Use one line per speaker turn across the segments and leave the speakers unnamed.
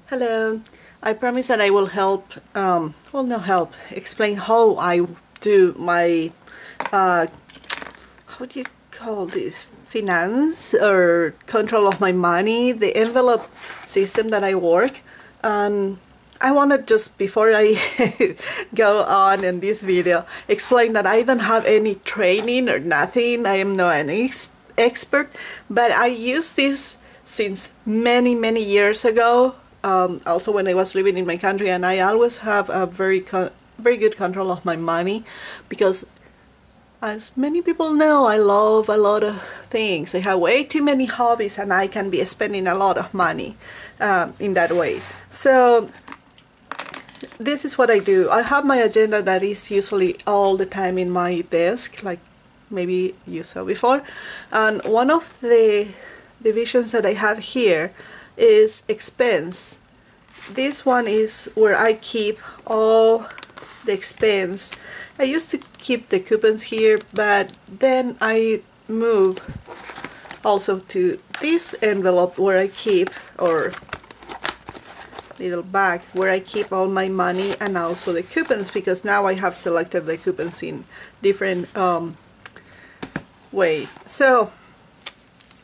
Hello. I promise that I will help, well, no help, explain how I do my, how do you call this, finance or control of my money, the envelope system that I work. And I want to just, before I go on in this video, explain that I don't have any training or nothing. I am not an expert, but I use this since many years ago. Also when I was living in my country, and I always have a very good control of my money, because as many people know, I love a lot of things. I have way too many hobbies, and I can be spending a lot of money in that way. So this is what I do. I have my agenda that is usually all the time in my desk, like maybe you saw before, and one of the divisions that I have here is expense. This one is where I keep all the expense. I used to keep the coupons here, but then I move also to this envelope where I keep, or little bag where I keep all my money and also the coupons, because now I have selected the coupons in different way. So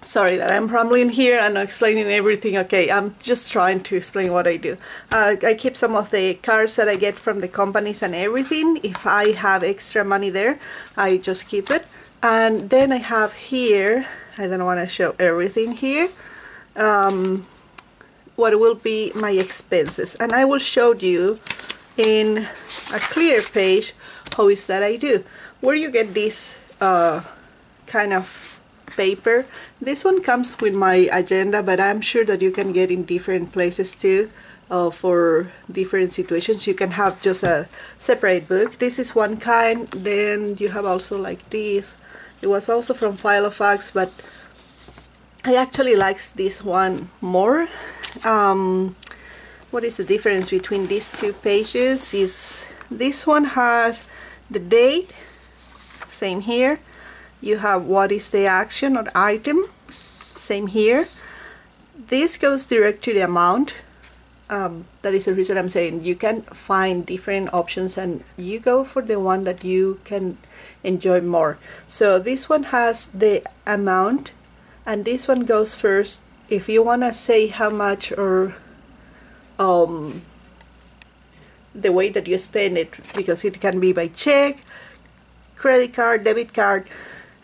sorry that I'm rambling here and explaining everything. Okay, I'm just trying to explain what I do. I keep some of the cards that I get from the companies and everything. If I have extra money there, I just keep it. And then I have here, I don't want to show everything here, what will be my expenses. And I will show you in a clear page how is that I do. Where you get this kind of paper. This one comes with my agenda, but I'm sure that you can get in different places too, for different situations. You can have just a separate book. This is one kind. Then you have also like this. It was also from Filofax, but I actually like this one more. What is the difference between these two pages is this one has the date, same here. You have what is the action or item, same here. This goes direct to the amount. That is the reason I'm saying you can find different options and you go for the one that you can enjoy more. So this one has the amount, and this one goes first if you want to say how much, or the way that you spend it, because it can be by check, credit card, debit card.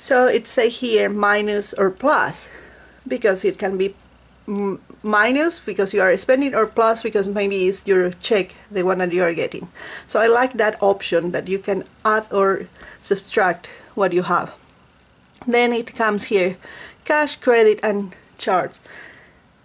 So it say here minus or plus, because it can be minus because you are spending, or plus because maybe it's your check, the one that you are getting. So I like that option that you can add or subtract what you have. Then it comes here, cash, credit, and charge.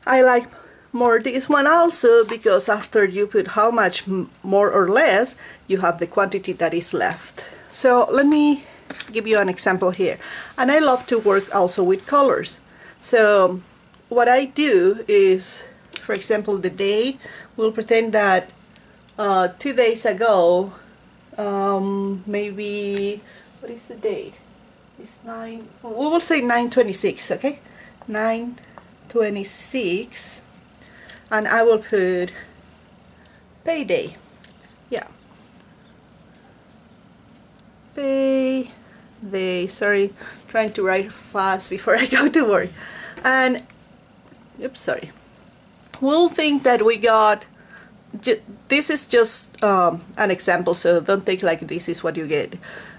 I like more this one also because after you put how much more or less, you have the quantity that is left. So let me give you an example here. And I love to work also with colors. So what I do is, for example, the date, we'll pretend that 2 days ago, maybe, what is the date? It's we will say 9/26, okay? 9/26, and I will put payday. Yeah. Payday, sorry, trying to write fast before I go to work. And oops, sorry, we'll think that we got, this is just an example, so don't take like this is what you get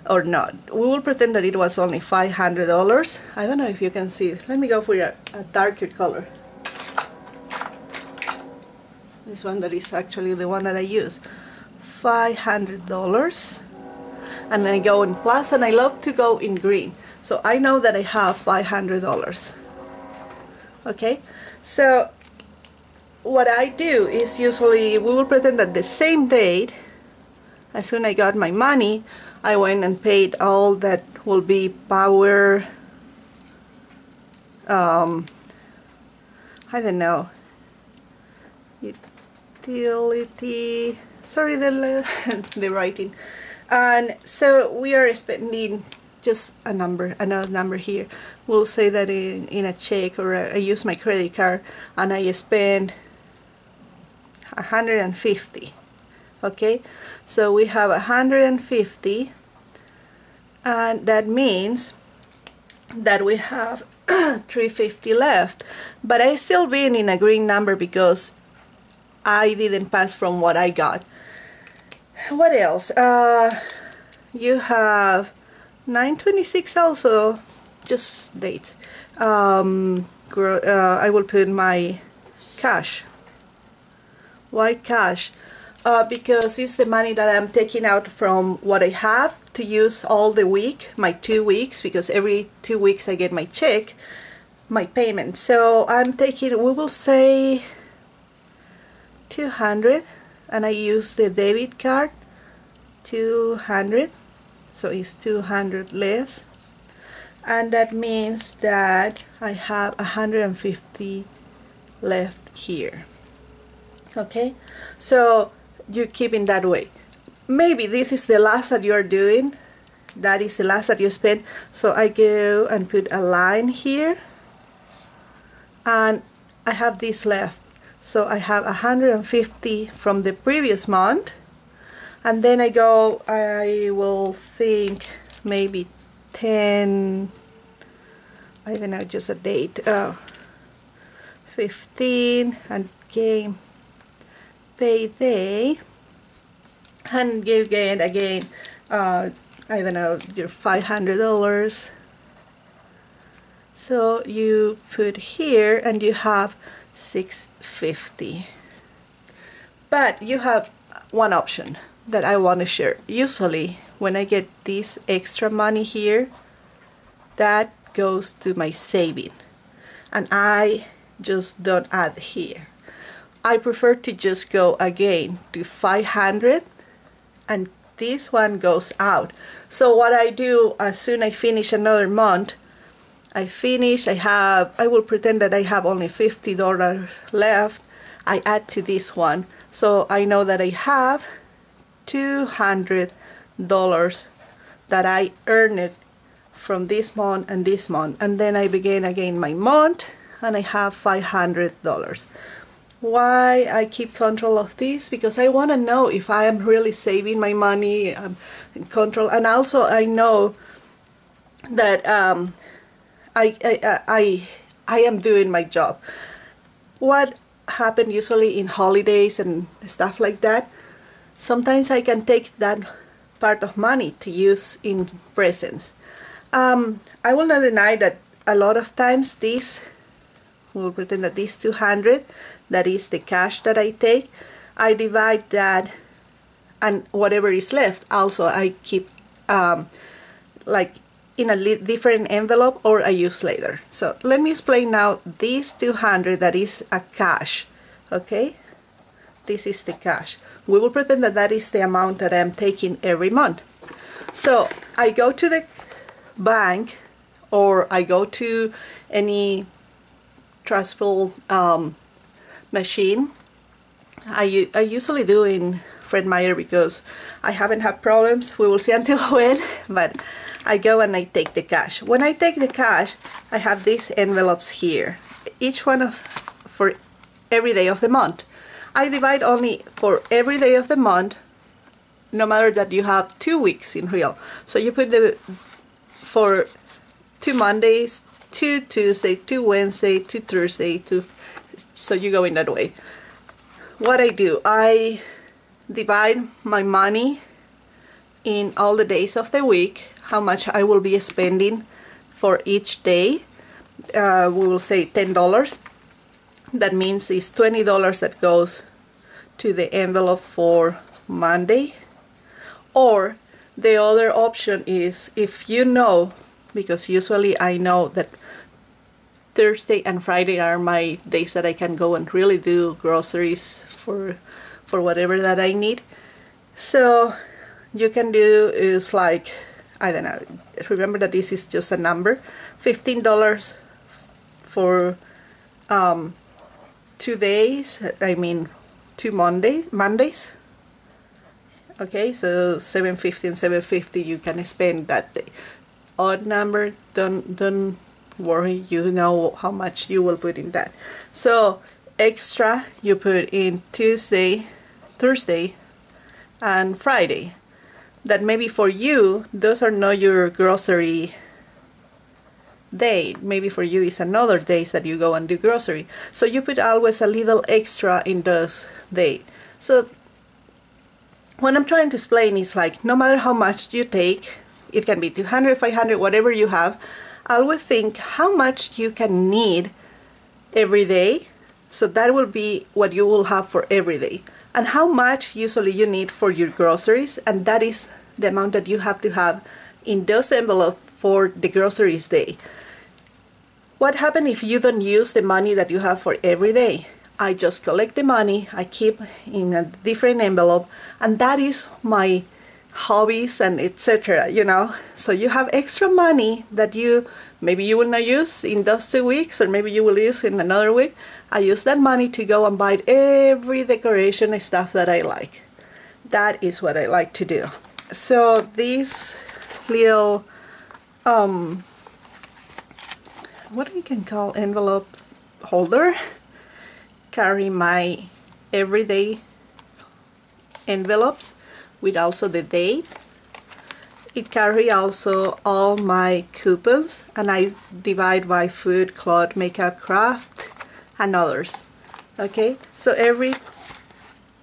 or not. We will pretend that it was only $500. I don't know if you can see. Let me go for a darker color. This one that is actually the one that I use. $500. And I go in plus, and I love to go in green. So I know that I have $500. Okay, so what I do is usually we will pretend that the same date, as soon as I got my money, I went and paid all that will be power, I don't know, utility, sorry the writing. And so we are spending just another number here. We'll say that in a check, or I use my credit card and I spend 150. Okay, so we have 150, and that means that we have 350 left, but I still been in a green number because I didn't pass from what I got. What else? You have 926 also, just dates. I will put my cash. Why cash? Because it's the money that I'm taking out from what I have to use all the week, my 2 weeks, because every 2 weeks I get my check, my payment. So I'm taking, we will say 200, and I use the debit card, 200, so it's 200 less, and that means that I have 150 left here. Okay, so you keep in that way. Maybe this is the last that you're doing, that is the last that you spend, so I go and put a line here, and I have this left, so I have 150 from the previous month, and then I go, I will think maybe 10, I don't know, just a date, 15, and game payday, and you get again I don't know, your $500. So you put here and you have 650. But you have one option that I want to share. Usually when I get this extra money here, that goes to my saving, and I just don't add here. I prefer to just go again to 500, and this one goes out. So what I do, as soon as I finish another month, I will pretend that I have only $50 left. I add to this one, so I know that I have $200 that I earned from this month and this month, and then I begin again my month, and I have $500. Why I keep control of this? Because I want to know if I am really saving my money, in control, and also I know that I am doing my job. What happens usually in holidays and stuff like that, sometimes I can take that part of money to use in presents. I will not deny that a lot of times this, we'll pretend that this 200, that is the cash that I take, I divide that, and whatever is left also I keep like in a different envelope, or I use later. So let me explain now this 200 that is a cash. Okay, this is the cash. We will pretend that that is the amount that I'm taking every month. So I go to the bank, or I go to any trustful machine. I usually do in Fred Meyer because I haven't had problems. We will see until when, but I go and I take the cash. When I take the cash, I have these envelopes here, each one for every day of the month. I divide only for every day of the month, no matter that you have 2 weeks in real. So you put for 2 Mondays, 2 Tuesday, 2 Wednesday, 2 Thursday, so you go in that way. What I do, I divide my money in all the days of the week, how much I will be spending for each day. We will say $10. That means it's $20 that goes to the envelope for Monday. Or the other option is, if you know, because usually I know that Thursday and Friday are my days that I can go and really do groceries for whatever that I need. So you can do is like, I don't know, remember that this is just a number, $15 for 2 days, I mean 2 Mondays. Okay, so $7.50 and $7.50 you can spend that day. Odd number, don't worry, you know how much you will put in that. So extra you put in Tuesday, Thursday, and Friday. That maybe for you, those are not your grocery day. Maybe for you it's another days that you go and do grocery. So you put always a little extra in those days. So what I'm trying to explain is like, no matter how much you take, it can be 200, 500, whatever you have, always think how much you can need every day. So that will be what you will have for every day. And how much usually you need for your groceries, and that is the amount that you have to have in those envelopes for the groceries day. What happens if you don't use the money that you have for every day? I just collect the money, I keep in a different envelope, and that is my hobbies and etc. You know, so you have extra money that maybe you will not use in those 2 weeks, or maybe you will use in another week. I use that money to go and buy every decoration stuff that I like. That is what I like to do. So this little what you can call envelope holder carry my everyday envelopes with also the date. It carry also all my coupons, and I divide by food, cloth, makeup, craft, and others. Okay, so every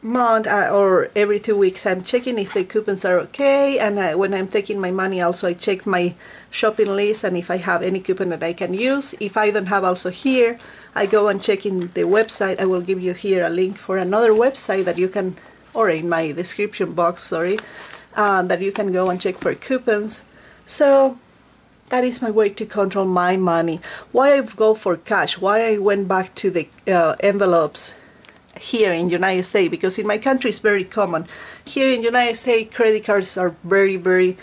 month or every 2 weeks I'm checking if the coupons are okay, and when I'm taking my money also I check my shopping list and if I have any coupon that I can use. If I don't have, also here I go and check in the website. I will give you here a link for another website that you can, or in my description box, sorry, that you can go and check for coupons. So that is my way to control my money. Why I go for cash, why I went back to the envelopes here in United States, because in my country it's very common. Here in United States credit cards are very, very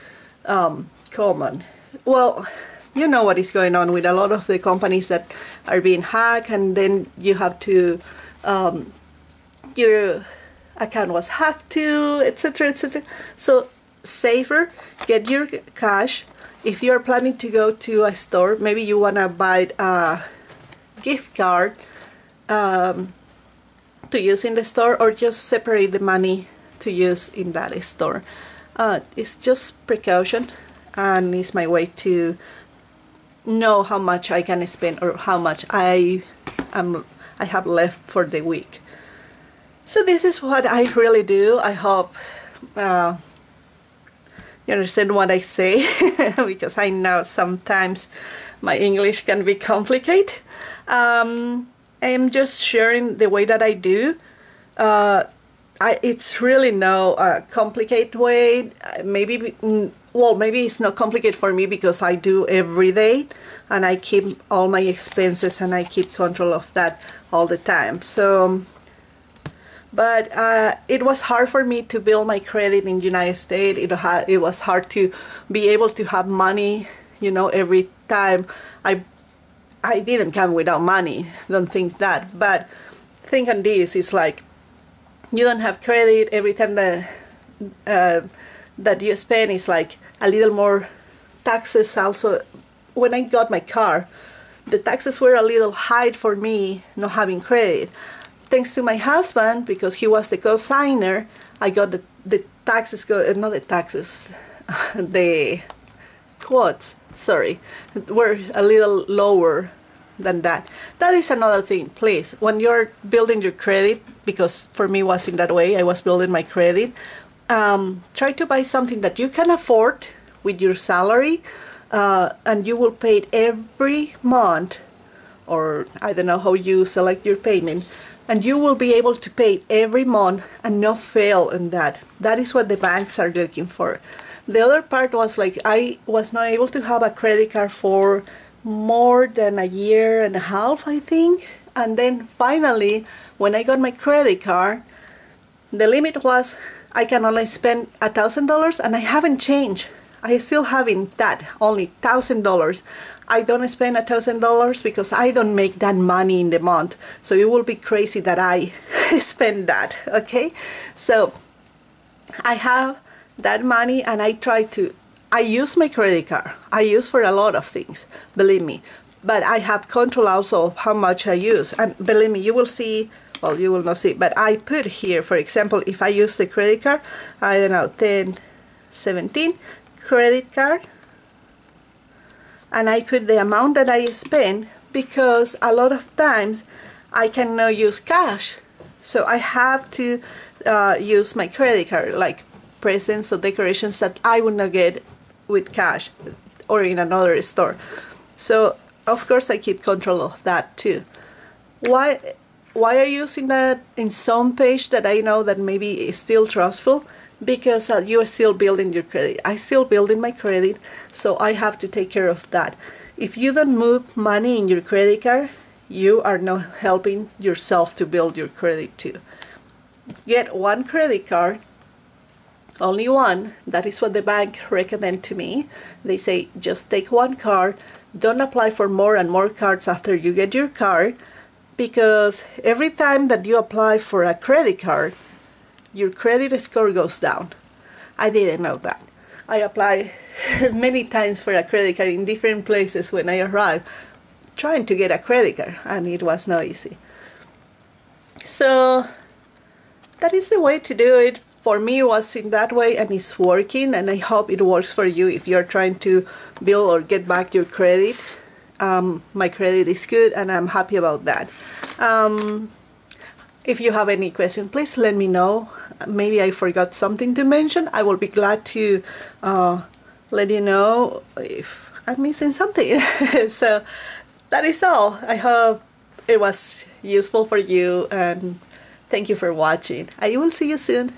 common. Well, you know what is going on with a lot of the companies that are being hacked, and then you have to your account was hacked too, etc., etc. So safer, get your cash. If you're planning to go to a store, maybe you want to buy a gift card to use in the store, or just separate the money to use in that store. It's just precaution, and it's my way to know how much I can spend or how much I have left for the week. So this is what I really do. I hope you understand what I say, because I know sometimes my English can be complicated. I'm just sharing the way that I do. It's really no complicated way. Maybe it's not complicated for me because I do every day, and I keep all my expenses and I keep control of that all the time. So, but it was hard for me to build my credit in the United States. It was hard to be able to have money, you know, every time. I didn't come without money, don't think that, but think on this, it's like you don't have credit. Every time that you spend is like a little more taxes. Also, when I got my car, the taxes were a little high for me not having credit. Thanks to my husband, because he was the co-signer, I got the taxes, not the taxes, the quotes, sorry, were a little lower than that. That is another thing, please, when you're building your credit, because for me it was in that way, I was building my credit, try to buy something that you can afford with your salary, and you will pay it every month, or I don't know how you select your payment, and you will be able to pay it every month and not fail in that. That is what the banks are looking for. The other part was like I was not able to have a credit card for more than a year and a half, I think. And then finally, when I got my credit card, the limit was I can only spend $1,000, and I haven't changed. I still having that, only $1,000. I don't spend $1,000 because I don't make that money in the month. So it will be crazy that I spend that, okay? So I have that money, and I use my credit card. I use for a lot of things, believe me. but I have control also of how much I use. And believe me, you will see, well, you will not see, but I put here, for example, if I use the credit card, I don't know, 10, 17, credit card, and I put the amount that I spend, because a lot of times I cannot use cash, so I have to use my credit card, like presents or decorations that I would not get with cash or in another store. So of course I keep control of that too. Why are you using that in some page that I know that maybe is still trustful? Because you are still building your credit. I still building my credit, so I have to take care of that. If you don't move money in your credit card, you are not helping yourself to build your credit too. Get one credit card, only one. That is what the bank recommend to me. They say just take one card. Don't apply for more and more cards after you get your card, because every time that you apply for a credit card, your credit score goes down. I didn't know that. I applied many times for a credit card in different places when I arrived, trying to get a credit card, and it was not easy. So that is the way to do it. For me, it was in that way, and it's working, and I hope it works for you if you're trying to build or get back your credit. My credit is good, and I'm happy about that. If you have any question, please let me know. Maybe I forgot something to mention. I will be glad to let you know if I'm missing something. So that is all. I hope it was useful for you, and thank you for watching. I will see you soon.